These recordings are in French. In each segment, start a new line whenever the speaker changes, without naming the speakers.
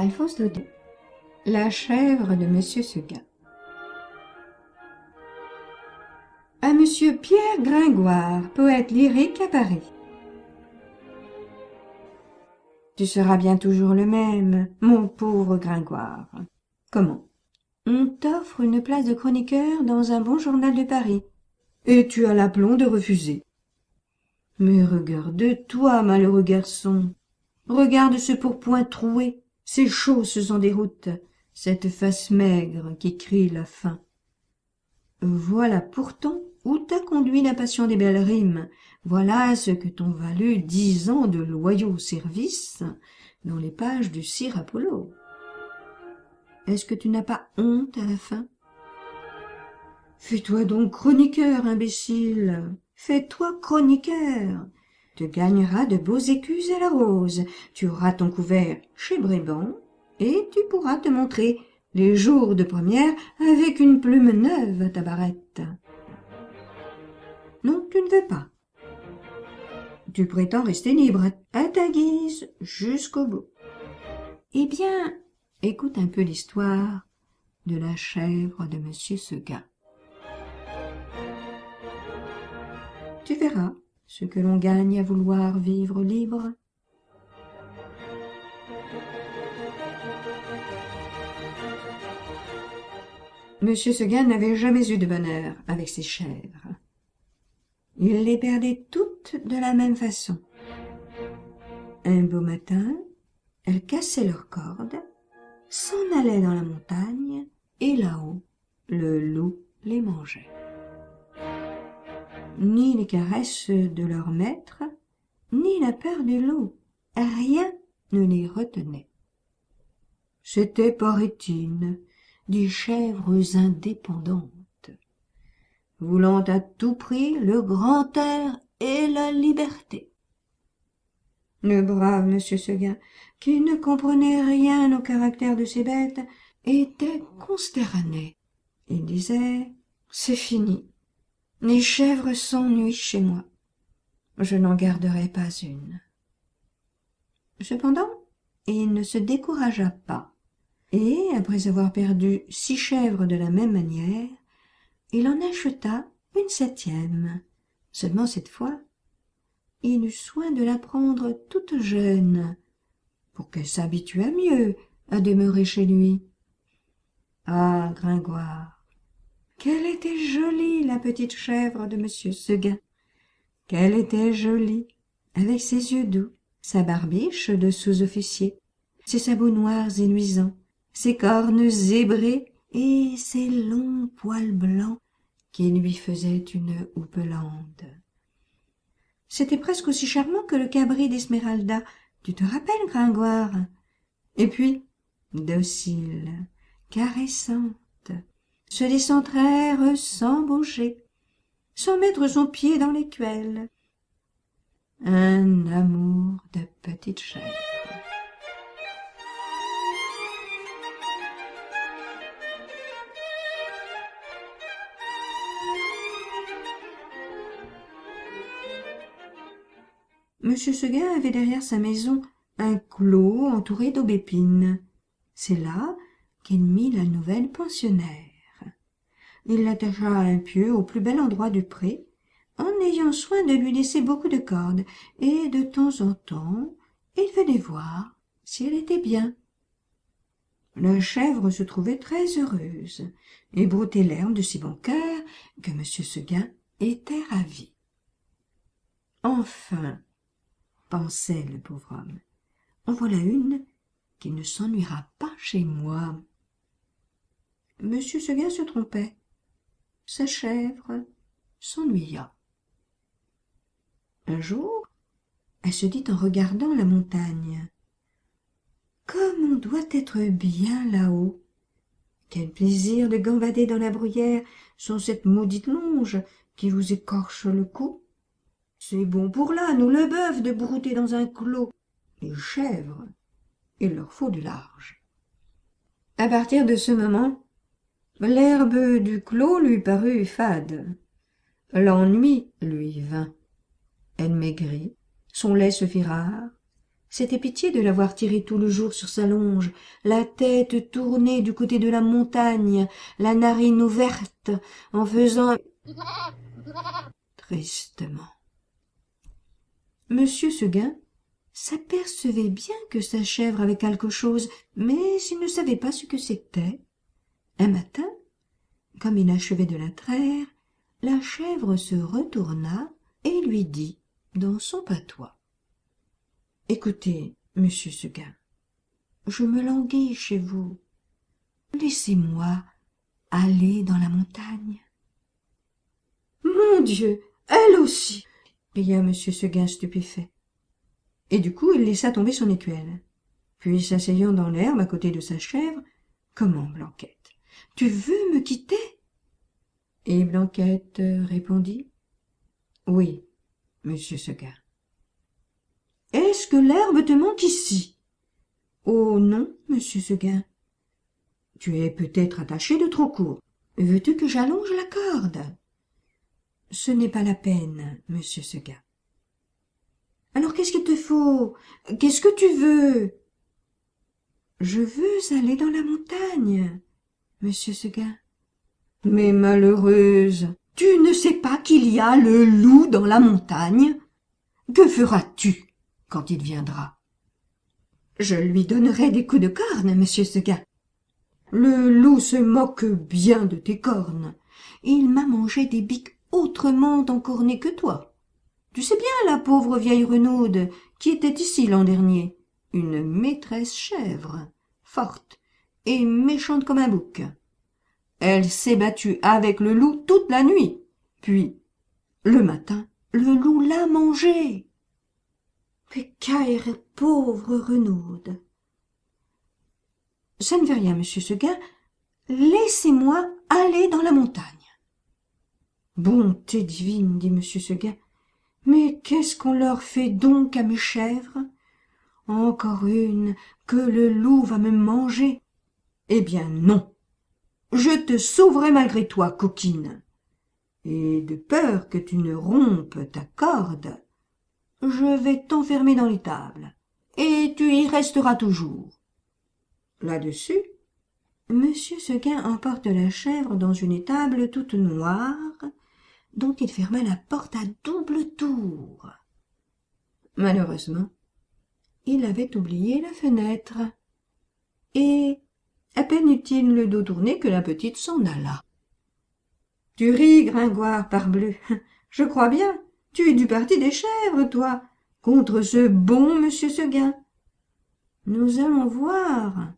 Alphonse Daudet. La chèvre de Monsieur Seguin. À Monsieur Pierre Gringoire, poète lyrique à Paris. Tu seras bien toujours le même, mon pauvre Gringoire. Comment? On t'offre une place de chroniqueur dans un bon journal de Paris, et tu as l'aplomb de refuser. Mais regarde-toi, malheureux garçon. Regarde ce pourpoint troué, ces chausses en déroute, cette face maigre qui crie la faim. Voilà pourtant où t'a conduit la passion des belles rimes, voilà ce que t'ont valu 10 ans de loyaux services dans les pages du Sire Apollo. Est-ce que tu n'as pas honte à la fin? Fais-toi donc chroniqueur, imbécile, fais-toi chroniqueur. Tu gagneras de beaux écus à la rose, tu auras ton couvert chez Bréban, et tu pourras te montrer les jours de première avec une plume neuve à ta barrette. Non, tu ne veux pas. Tu prétends rester libre, à ta guise, jusqu'au bout. Eh bien, écoute un peu l'histoire de la chèvre de Monsieur Seguin. Tu verras ce que l'on gagne à vouloir vivre libre. Monsieur Seguin n'avait jamais eu de bonheur avec ses chèvres. Il les perdait toutes de la même façon. Un beau matin, elles cassaient leurs cordes, s'en allaient dans la montagne, et là-haut, le loup les mangeait. Ni les caresses de leur maître, ni la peur du loup, rien ne les retenait. C'étaient, paraît-il, des chèvres indépendantes, voulant à tout prix le grand air et la liberté. Le brave Monsieur Seguin, qui ne comprenait rien au caractère de ces bêtes, était consterné. Il disait « C'est fini, les chèvres s'ennuient chez moi, je n'en garderai pas une. » Cependant, il ne se découragea pas, et, après avoir perdu 6 chèvres de la même manière, il en acheta une 7e. Seulement cette fois, il eut soin de la prendre toute jeune, pour qu'elle s'habituât mieux à demeurer chez lui. Ah, Gringoire, qu'elle était jolie, la petite chèvre de Monsieur Seguin. Qu'elle était jolie, avec ses yeux doux, sa barbiche de sous-officier, ses sabots noirs et luisants, ses cornes zébrées et ses longs poils blancs qui lui faisaient une houppelande. C'était presque aussi charmant que le cabri d'Esmeralda, tu te rappelles, Gringoire? Et puis, docile, caressante, se laissant traire sans bouger, sans mettre son pied dans l'écuelle. Un amour de petite chèvre. Monsieur Seguin avait derrière sa maison un clos entouré d'aubépines. C'est là qu'il mit la nouvelle pensionnaire. Il l'attacha à un pieu au plus bel endroit du pré, en ayant soin de lui laisser beaucoup de cordes, et de temps en temps, il venait voir si elle était bien. La chèvre se trouvait très heureuse, et broutait l'herbe de si bon cœur que Monsieur Seguin était ravi. Enfin, pensait le pauvre homme, en voilà une qui ne s'ennuiera pas chez moi. Monsieur Seguin se trompait. Sa chèvre s'ennuya. Un jour, elle se dit en regardant la montagne: « Comme on doit être bien là-haut! Quel plaisir de gambader dans la bruyère sans cette maudite longe qui vous écorche le cou! C'est bon pour l'âne ou le bœuf de brouter dans un clos. Les chèvres, il leur faut du large. » À partir de ce moment, l'herbe du clos lui parut fade. L'ennui lui vint. Elle maigrit, son lait se fit rare, C'était pitié de l'avoir tirée tout le jour sur sa longe, la tête tournée du côté de la montagne, la narine ouverte, en faisant tristement. Monsieur Seguin s'apercevait bien que sa chèvre avait quelque chose, mais il ne savait pas ce que c'était. Un matin, comme il achevait de la traire, la chèvre se retourna et lui dit, dans son patois: « Écoutez, monsieur Seguin, je me languis chez vous. Laissez-moi aller dans la montagne. » « Mon Dieu, elle aussi !» cria monsieur Seguin stupéfait. Et du coup il laissa tomber son écuelle. Puis, s'asseyant dans l'herbe à côté de sa chèvre: « Comment, Blanquette, tu veux me quitter ?» Et Blanquette répondit: « Oui, monsieur Seguin. »« Est-ce que l'herbe te manque ici ?»« Oh non, monsieur Seguin. »« Tu es peut-être attaché de trop court. Veux-tu que j'allonge la corde ?»« Ce n'est pas la peine, monsieur Seguin. »« Alors qu'est-ce qu'il te faut? Qu'est-ce que tu veux ?»« Je veux aller dans la montagne, monsieur Seguin. »« Mais malheureuse, tu ne sais pas qu'il y a le loup dans la montagne? Que feras-tu quand il viendra? »« Je lui donnerai des coups de corne, monsieur Seguin. »« Le loup se moque bien de tes cornes. Il m'a mangé des biques autrement encornées que toi. Tu sais bien la pauvre vieille Renaude qui était ici l'an dernier, une maîtresse chèvre, forte et méchante comme un bouc. Elle s'est battue avec le loup toute la nuit, puis, le matin, le loup l'a mangée. Mais qu'aère pauvre Renaude. Ça ne fait rien, monsieur Seguin. Laissez-moi aller dans la montagne. Bonté divine, dit monsieur Seguin. Mais qu'est-ce qu'on leur fait donc à mes chèvres? Encore une que le loup va me manger. Eh bien non. Je te sauverai malgré toi, coquine. Et de peur que tu ne rompes ta corde, je vais t'enfermer dans l'étable, et tu y resteras toujours. Là-dessus, monsieur Seguin emporte la chèvre dans une étable toute noire, dont il ferma la porte à double tour. Malheureusement, il avait oublié la fenêtre, et à peine eut-il le dos tourné que la petite s'en alla. « Tu ris, Gringoire, parbleu, je crois bien, tu es du parti des chèvres, toi, contre ce bon monsieur Seguin. Nous allons voir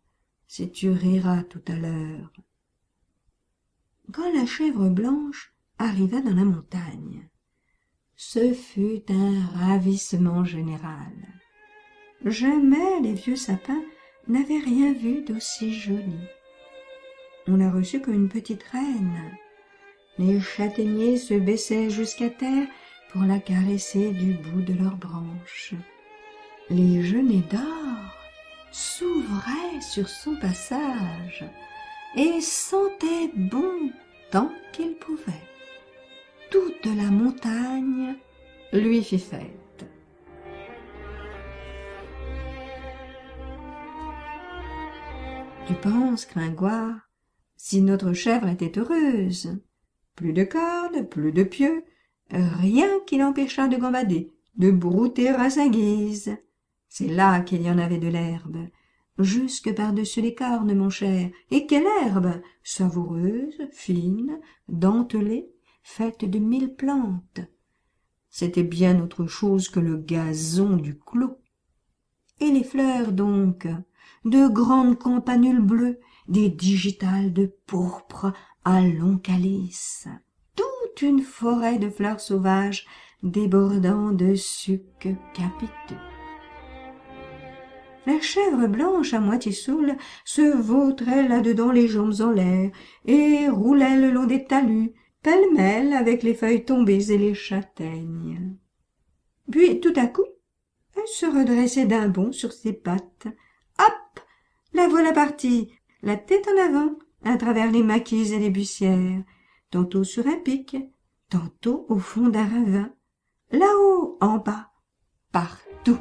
si tu riras tout à l'heure. » Quand la chèvre blanche arriva dans la montagne, ce fut un ravissement général. Jamais les vieux sapins n'avaient rien vu d'aussi joli. On la reçut comme une petite reine. Les châtaigniers se baissaient jusqu'à terre pour la caresser du bout de leurs branches. Les genêts d'or s'ouvraient sur son passage et sentaient bon tant qu'ils pouvaient. Toute la montagne lui fit fête. Tu penses, Gringoire, si notre chèvre était heureuse? Plus de cordes, plus de pieux, rien qui l'empêchât de gambader, de brouter à sa guise. C'est là qu'il y en avait de l'herbe, jusque par-dessus les cornes, mon cher. Et quelle herbe! Savoureuse, fine, dentelée, faite de 1000 plantes. C'était bien autre chose que le gazon du clos. Et les fleurs, donc, de grandes campanules bleues, des digitales de pourpre à long calice, toute une forêt de fleurs sauvages débordant de sucs capiteux. La chèvre blanche à moitié saoule se vautrait là-dedans les jambes en l'air et roulait le long des talus, pêle-mêle avec les feuilles tombées et les châtaignes. Puis tout à coup, elle se redressait d'un bond sur ses pattes. Hop! La voilà partie, la tête en avant, à travers les maquis et les bussières, tantôt sur un pic, tantôt au fond d'un ravin, là-haut, en bas, partout.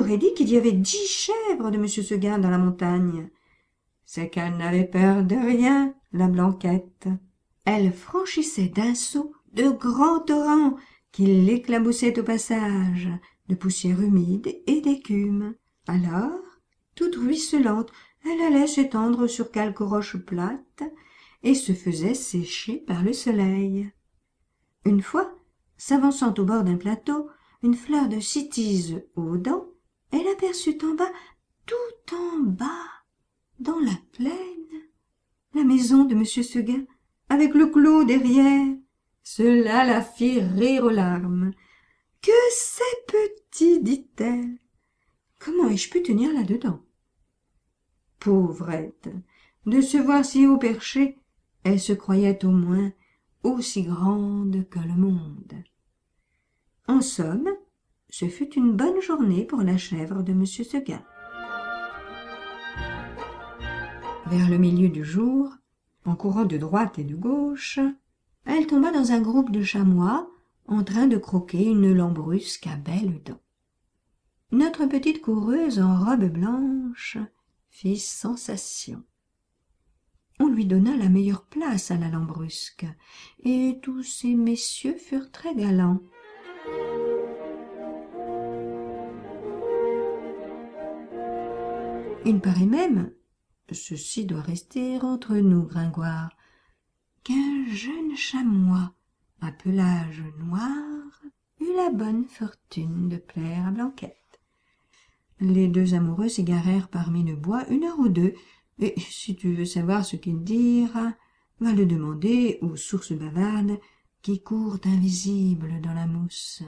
aurait dit qu'il y avait 10 chèvres de monsieur Seguin dans la montagne. C'est qu'elle n'avait peur de rien, la Blanquette. Elle franchissait d'un saut de grands torrents qui l'éclaboussaient au passage, de poussière humide et d'écume. Alors, toute ruisselante, elle allait s'étendre sur quelque roche plate et se faisait sécher par le soleil. Une fois, s'avançant au bord d'un plateau, une fleur de cytise aux dents, elle aperçut en bas, tout en bas, dans la plaine, la maison de monsieur Seguin, avec le clos derrière. Cela la fit rire aux larmes. « Que c'est petit, dit-elle. Comment ai-je pu tenir là-dedans ?» Pauvrette, de se voir si haut perché, elle se croyait au moins aussi grande que le monde. En somme, ce fut une bonne journée pour la chèvre de monsieur Seguin. Vers le milieu du jour, en courant de droite et de gauche, elle tomba dans un groupe de chamois en train de croquer une lambrusque à belles dents. Notre petite coureuse en robe blanche fit sensation. On lui donna la meilleure place à la lambrusque, et tous ces messieurs furent très galants. Il paraît même, ceci doit rester entre nous, Gringoire, qu'un jeune chamois à pelage noir eut la bonne fortune de plaire à Blanquette. Les deux amoureux s'égarèrent parmi le bois 1 heure ou 2, et si tu veux savoir ce qu'ils dirent, va le demander aux sources bavardes qui courent invisibles dans la mousse.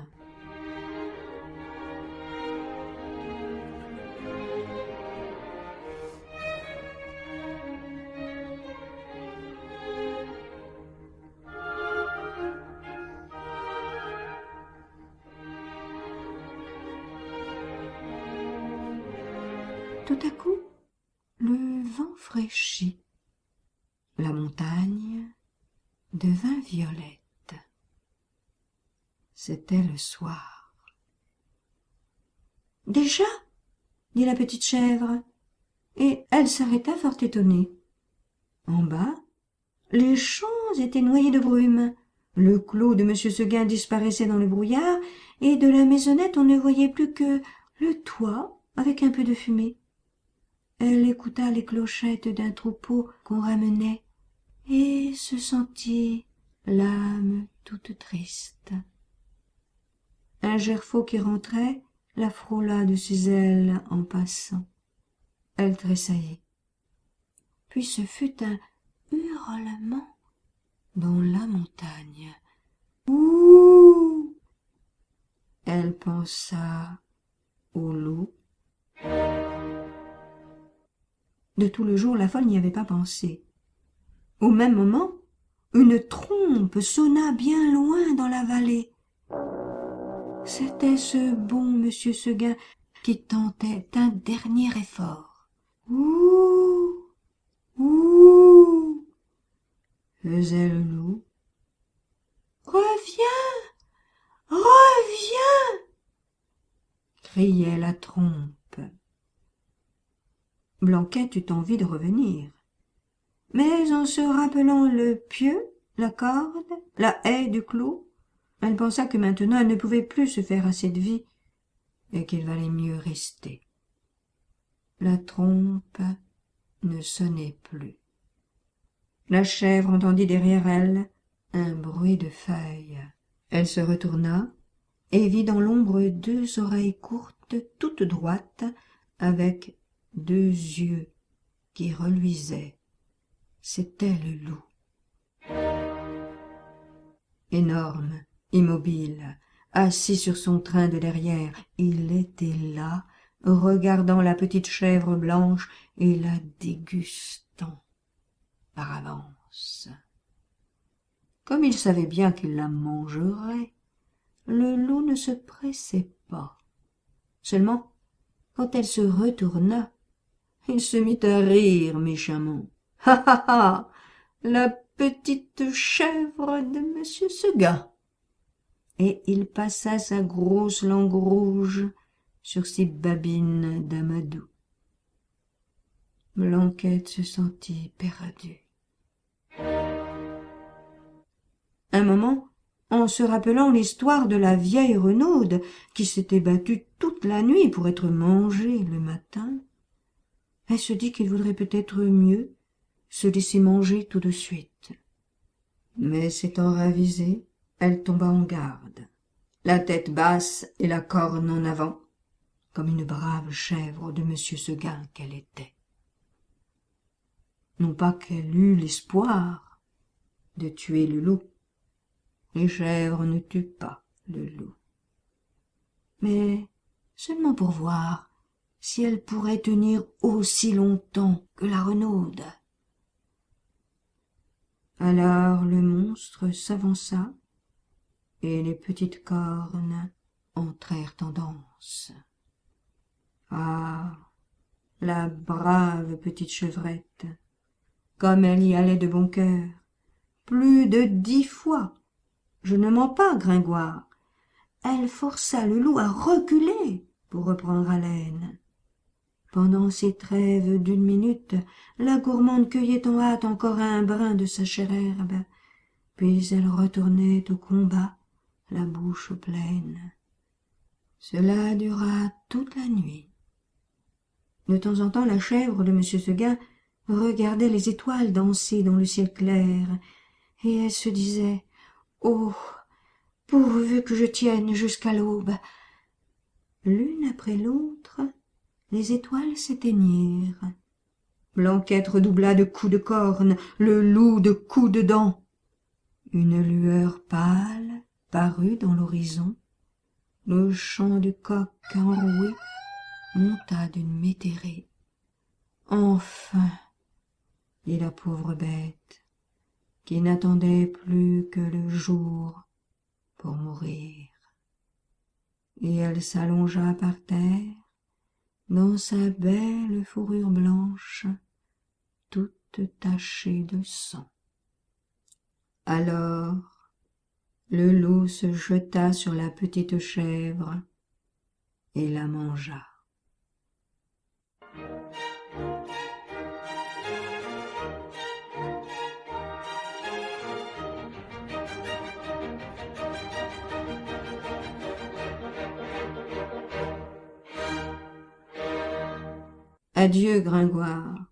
Tout à coup, le vent fraîchit. La montagne devint violette. C'était le soir. « Déjà ?» dit la petite chèvre, et elle s'arrêta fort étonnée. En bas, les champs étaient noyés de brume. Le clos de monsieur Seguin disparaissait dans le brouillard, et de la maisonnette on ne voyait plus que le toit avec un peu de fumée. Elle écouta les clochettes d'un troupeau qu'on ramenait et se sentit l'âme toute triste. Un gerfaut qui rentrait la frôla de ses ailes en passant. Elle tressaillit. Puis ce fut un hurlement dans la montagne. Ouh! Elle pensa au loup. De tout le jour, la folle n'y avait pas pensé. Au même moment, une trompe sonna bien loin dans la vallée. C'était ce bon monsieur Seguin qui tentait un dernier effort. Ouh! Ouh! Faisait le loup. Reviens! Reviens! Criait la trompe. Blanquette eut envie de revenir. Mais en se rappelant le pieu, la corde, la haie du clos, elle pensa que maintenant elle ne pouvait plus se faire assez de vie et qu'il valait mieux rester. La trompe ne sonnait plus. La chèvre entendit derrière elle un bruit de feuilles. Elle se retourna et vit dans l'ombre 2 oreilles courtes, toutes droites, avec 2 yeux qui reluisaient. C'était le loup. Énorme, immobile, assis sur son train de derrière, il était là, regardant la petite chèvre blanche et la dégustant par avance. Comme il savait bien qu'il la mangerait, le loup ne se pressait pas. Seulement, quand elle se retourna, il se mit à rire méchamment. « Ha ha ha ! La petite chèvre de monsieur Seguin !» Et il passa sa grosse langue rouge sur ses babines d'amadou. Blanquette se sentit perdue. Un moment, en se rappelant l'histoire de la vieille Renaude qui s'était battue toute la nuit pour être mangée le matin, elle se dit qu'il vaudrait peut-être mieux se laisser manger tout de suite. Mais s'étant ravisée, elle tomba en garde, la tête basse et la corne en avant, comme une brave chèvre de monsieur Seguin qu'elle était. Non pas qu'elle eût l'espoir de tuer le loup. Les chèvres ne tuent pas le loup. Mais seulement pour voir si elle pourrait tenir aussi longtemps que la Renaude. Alors le monstre s'avança, et les petites cornes entrèrent en danse. Ah, la brave petite chevrette, comme elle y allait de bon cœur, plus de 10 fois, je ne mens pas, Gringoire, elle força le loup à reculer pour reprendre haleine. Pendant ces trêves d'1 minute, la gourmande cueillait en hâte encore un brin de sa chère herbe, puis elle retournait au combat, la bouche pleine. Cela dura toute la nuit. De temps en temps, la chèvre de monsieur Seguin regardait les étoiles danser dans le ciel clair, et elle se disait « Oh, pourvu que je tienne jusqu'à l'aube !» L'une après l'autre, les étoiles s'éteignirent. Blanquette redoubla de coups de corne, le loup de coups de dents. Une lueur pâle parut dans l'horizon. Le chant du coq enroué monta d'une métairie. Enfin, dit la pauvre bête, qui n'attendait plus que le jour pour mourir. Et elle s'allongea par terre, dans sa belle fourrure blanche, toute tachée de sang. Alors, le loup se jeta sur la petite chèvre et la mangea. Adieu, Gringoire.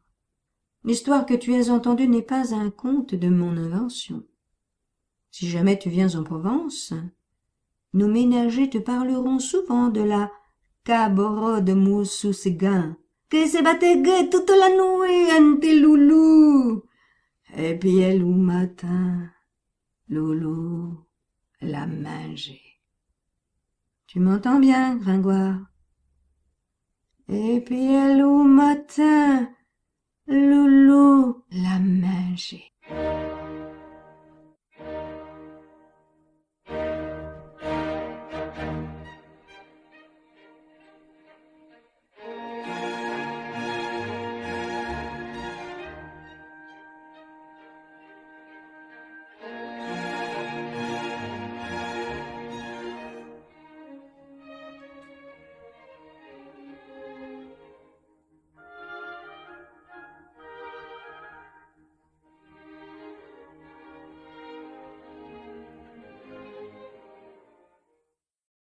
L'histoire que tu as entendue n'est pas un conte de mon invention. Si jamais tu viens en Provence, nos ménagers te parleront souvent de la cabro de monsieur Seguin, que se battait toute la nuit ante loulou. Et puis le matin, loulou l'a mangé. Tu m'entends bien, Gringoire? Et puis le matin, loulou l'a mangé.